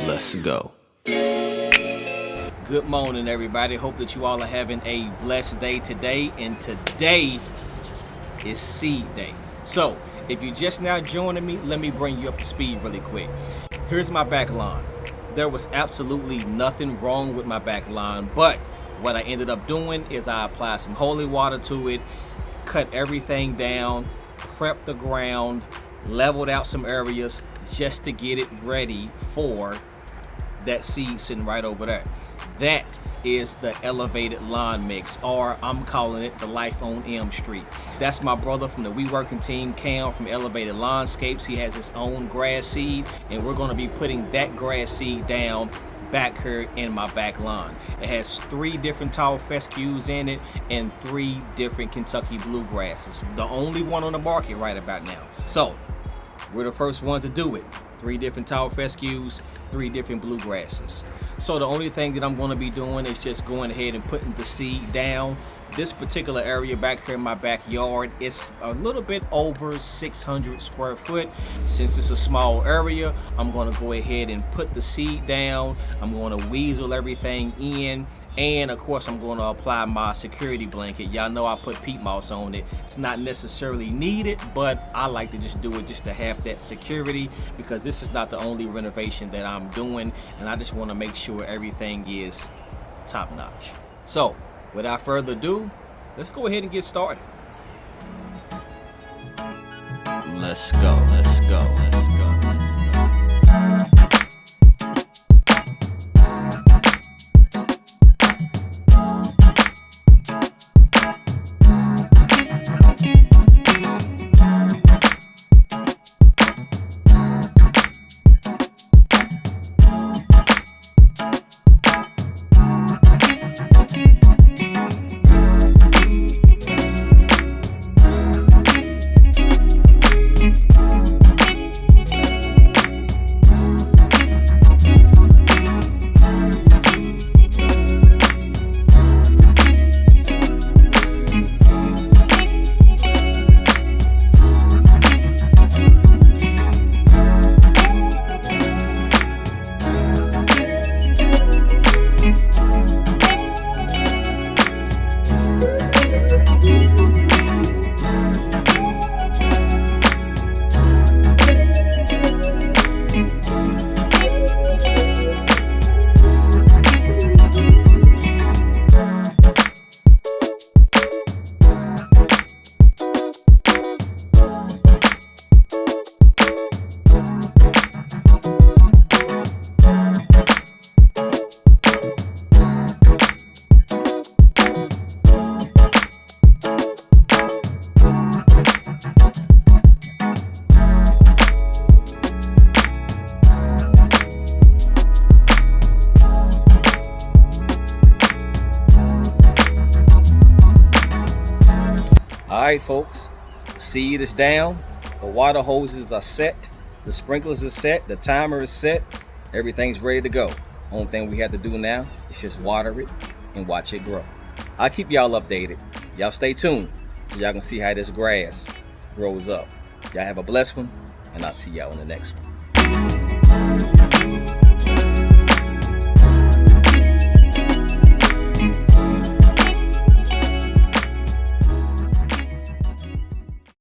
Let's go. Good morning, everybody. Hope that you all are having a blessed day today. And today is seed day. So if you're just now joining me, let me bring you up to speed really quick. Here's my back lawn. There was absolutely nothing wrong with my back lawn, but what I ended up doing is I applied some holy water to it, cut everything down, prepped the ground, leveled out some areas just to get it ready for that seed sitting right over there. That is the elevated lawn mix, or I'm calling it the Life on M Street. That's my brother from the Workin team, Cam from Elevated Landscapes. He has his own grass seed, and we're going to be putting that grass seed down back here in my back lawn. It has 3 different tall fescues in it and 3 different Kentucky bluegrasses. The only one on the market right about now. So we're the first ones to do it. 3 different tall fescues, 3 different bluegrasses. So the only thing that I'm going to be doing is just going ahead and putting the seed down. This particular area back here in my backyard is a little bit over 600 square foot. Since it's a small area, I'm going to go ahead and put the seed down. I'm going to weasel everything in. And of course, I'm going to apply my security blanket. Y'all know I put peat moss on it. It's not necessarily needed, but I like to just do it just to have that security, because this is not the only renovation that I'm doing, and I just want to make sure everything is top notch. So without further ado, let's go ahead and get started. Let's go. Let's go. Let's go. Alright folks, the seed is down, the water hoses are set, the sprinklers are set, the timer is set, everything's ready to go. Only thing we have to do now is just water it and watch it grow. I'll keep y'all updated. Y'all stay tuned so y'all can see how this grass grows up. Y'all have a blessed one, and I'll see y'all in the next one.